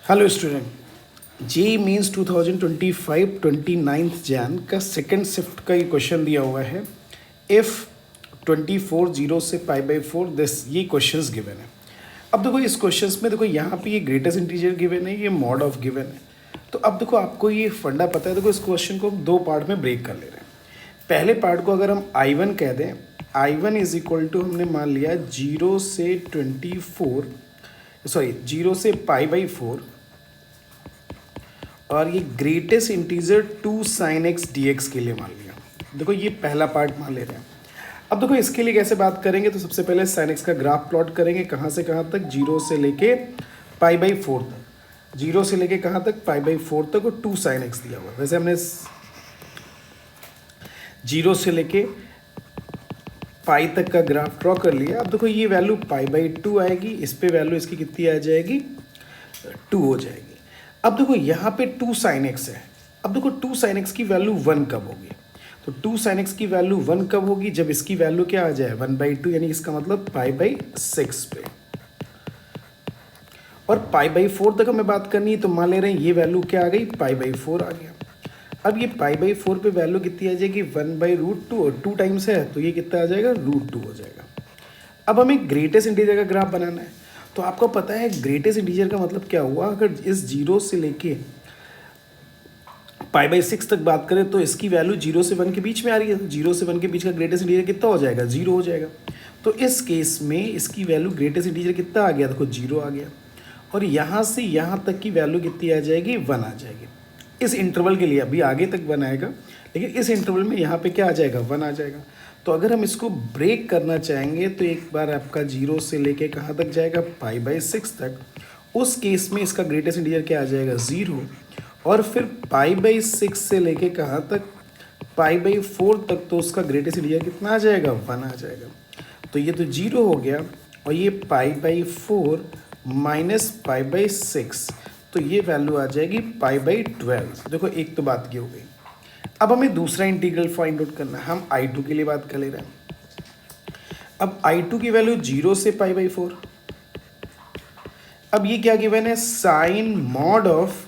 Hello student, जे means 2025 29 Jain का second shift का ये क्वेश्चन दिया हुआ है। इफ़ 24 0 से π/4 दिस ये क्वेश्चंस गिवन है। अब देखो इस क्वेश्चंस में देखो यहाँ पे ये ग्रेटेस्ट इंटीजर गिवन है, ये मॉड ऑफ गिवन है। तो अब देखो आपको ये फंडा पता है। देखो इस क्वेश्चन को हम दो पार्ट में ब्रेक कर ले रहे हैं। पहले पार्ट को अगर हम I1 कह दें, I1 इज इक्वल टू हमने मान लिया 0 से π/4 और ये greatest integer 2 sin x dx के लिए मान लिया। देखो ये पहला पार्ट मान ले रहे हैं। अब देखो इसके लिए कैसे बात करेंगे, तो सबसे पहले sin x का ग्राफ प्लॉट करेंगे। कहाँ से कहाँ तक? 0 से लेके π/4 तक। 0 से लेके कहाँ तक? π/4 तक। और 2 sin x दिया हुआ है। वैसे हमने 0 से लेके पाई तक का ग्राफ ड्रॉ कर लिया। अब देखो ये वैल्यू π/2 आएगी, इस पे वैल्यू इसकी कितनी आ जाएगी? 2 हो जाएगी। अब देखो यहाँ पे 2 sin x है। अब देखो 2 sin x की वैल्यू 1 कब होगी? तो 2 sin x की वैल्यू 1 कब होगी? जब इसकी वैल्यू क्या आ जाए? 1/2, यानी इसका मतलब π/6 पे। और π/4 तक हमें बात करनी है, तो मान ले रहे हैं ये वैल्यू क्या आ गई? π/4 आ गया। अब ये π/4 पे वैल्यू कितनी आ जाएगी? 1/√2, और 2 टाइम्स है तो ये कितना आ जाएगा? √2 हो जाएगा। अब हमें ग्रेटेस्ट इंटीजर का ग्राफ बनाना है। तो आपको पता है ग्रेटेस्ट इंटीजर का मतलब क्या हुआ? अगर इस 0 से लेके π/6 तक बात करें तो इसकी वैल्यू 0 से 1 के बीच में आ रही है। तो 0 से 1 के बीच का ग्रेटेस्ट इंटीजर कितना हो जाएगा? 0 हो जाएगा। तो इस केस में इसकी वैल्यू ग्रेटेस्ट इंटीजर कितना आ गया? देखो 0 आ गया। और यहाँ से यहाँ तक की वैल्यू कितनी आ जाएगी? 1 आ जाएगी। इस इंटरवल के लिए, अभी आगे तक 1 आएगा, लेकिन इस इंटरवल में यहाँ पे क्या आ जाएगा? 1 आ जाएगा। तो अगर हम इसको ब्रेक करना चाहेंगे तो एक बार आपका 0 से लेके कहाँ तक जाएगा? π/6 तक। उस केस में इसका ग्रेटेस्ट इंटीजर क्या आ जाएगा? 0। और फिर π/6 से लेके कहाँ तक? π/4 तक। तो उसका ग्रेटेस्ट इंटीजर कितना आ जाएगा? 1 आ जाएगा। तो ये तो 0 हो गया। और ये π/4 माइनस π/6, तो ये वैल्यू आ जाएगी π/12। देखो एक तो बात ये हो गई। अब हमें दूसरा इंटीग्रल फाइंड आउट करना है। हम I2 के लिए बात कर ले रहे हैं। अब I2 की वैल्यू 0 से π/4। अब ये क्या गिवन है? Sine mod of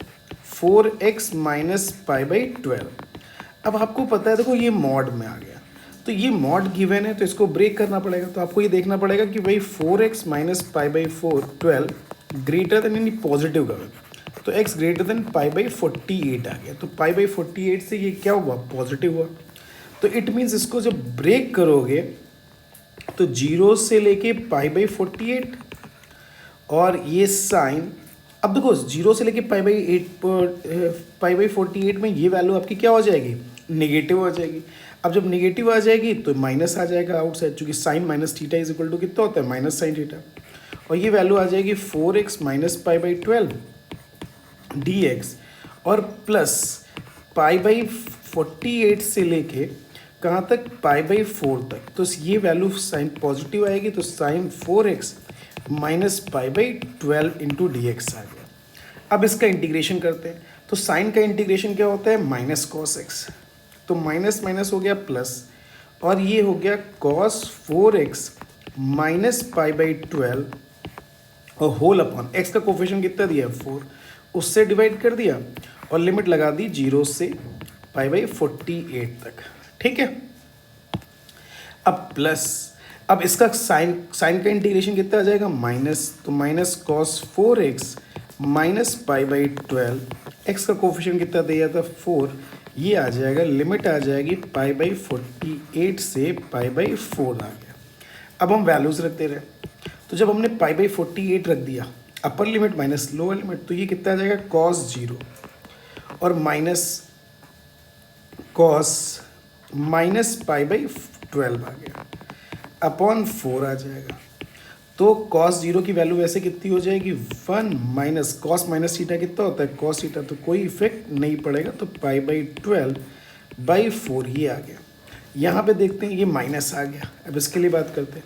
4x minus π/12। अब आपको पता है, देखो ये मॉड में आ गया, तो ये मॉड गिवन है तो इसको ब्रेक करना पड़ेगा। तो आपको ये देखना पड़ेगा कि भाई 4x माइनस π/12 ग्रेटर देन, यानी पॉजिटिव का, तो x ग्रेटर देन π/48 आ गया। तो π/48 से ये क्या हुआ? पॉजिटिव हुआ। तो इट मीन्स इसको जब ब्रेक करोगे तो 0 से लेके π/48 और ये साइन। अब देखो 0 से लेके π/48 में ये वैल्यू आपकी क्या हो जाएगी? नेगेटिव हो जाएगी। अब जब नेगेटिव आ जाएगी तो माइनस आ जाएगा आउटसाइड, चूँकि sine minus theta is equal to कितना होता है? Minus sine theta. और ये वैल्यू आ जाएगी 4x माइनस π/12 dx और प्लस π/48 से लेके कहाँ तक? π/4 तक। तो ये वैल्यू साइन पॉजिटिव आएगी, तो sine 4x minus π/12 into dx आ गया। अब इसका इंटीग्रेशन करते हैं। तो साइन का इंटीग्रेशन क्या होता है? Minus cos x। तो माइनस माइनस हो गया प्लस, और ये हो गया कॉस 4x माइनस π/12 और होल अपॉन x का कोफिशिएंट कितना दिया है? 4, उससे डिवाइड कर दिया और लिमिट लगा दी 0 से π/48 तक। ठीक है। अब प्लस, अब इसका साइन का इंटीग्रेशन कितना आ जाएगा? माइनस, तो minus cos 4x minus π/12, x का कोफिशिएंट कितना दिया था? 4, ये आ जाएगा, लिमिट आ जाएगी π/48 से π/4 आ गया। अब हम वैल्यूज़ रखते रहे। तो जब हमने π/48 रख दिया, upper limit minus lower limit, तो ये कितना आ जाएगा? कॉस 0 और माइनस कॉस माइनस π/12 आ गया, अपॉन 4 आ जाएगा। तो कॉस 0 की वैल्यू वैसे कितनी हो जाएगी? 1 माइनस कॉस माइनस थीटा कितना होता है? Cos theta. तो कोई इफेक्ट नहीं पड़ेगा, तो π/12/4 ये आ गया। यहाँ पे देखते हैं ये माइनस आ गया। अब इसके लिए बात करते हैं।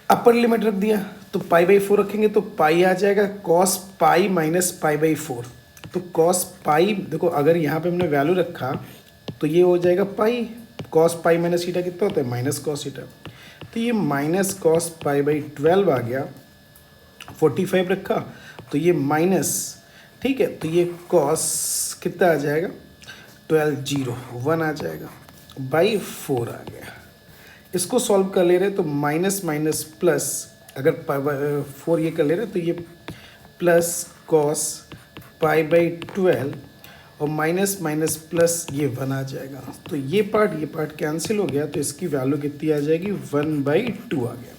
अपर लिमिट रख दिया तो π/4 रखेंगे तो पाई आ जाएगा कॉस पाई माइनस π/4। तो कॉस पाई, देखो अगर यहाँ पे हमने वैल्यू रखा तो ये हो जाएगा पाई, कॉस पाई माइनस थीटा कितना होता है? Minus cos theta. तो ये माइनस कॉस π/12 आ गया। 45 रखा तो ये माइनस, ठीक है, तो ये कॉस कितना आ जाएगा 12 0 1 आ जाएगा बाई 4 आ गया। इसको सॉल्व कर ले रहे तो माइनस माइनस प्लस, अगर 4 ये कर ले रहे तो ये प्लस कॉस पाई बाई 12 और माइनस माइनस प्लस ये 1 आ जाएगा। तो ये पार्ट कैंसिल हो गया, तो इसकी वैल्यू कितनी आ जाएगी 1/2 आ गया।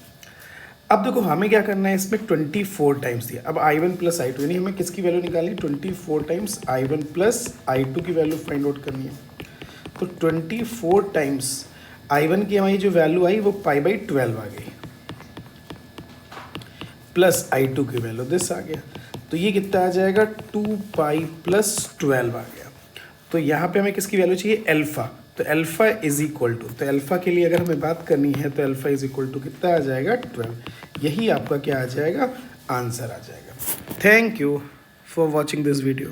अब देखो हमें क्या करना है, इसमें 24 टाइम्स दिया। अब I1 प्लस I2 यानी हमें किसकी वैल्यू निकालनी, 24 टाइम्स I1 प्लस I2 की वैल्यू फाइंड आउट करनी है। तो 24 टाइम्स I1 की हमारी जो वैल्यू आई वो π/12 आ गई, प्लस I2 की वैल्यू दिस आ गया। तो ये कितना आ जाएगा 2π + 12 आ गया। तो यहाँ पे हमें किसकी वैल्यू चाहिए, अल्फ़ा। तो अल्फ़ा इज इक्वल टू, तो अल्फ़ा के लिए अगर हमें बात करनी है तो अल्फ़ा इज इक्वल टू कितना आ जाएगा 12। यही आपका क्या आ जाएगा, आंसर आ जाएगा। Thank you for watching this video.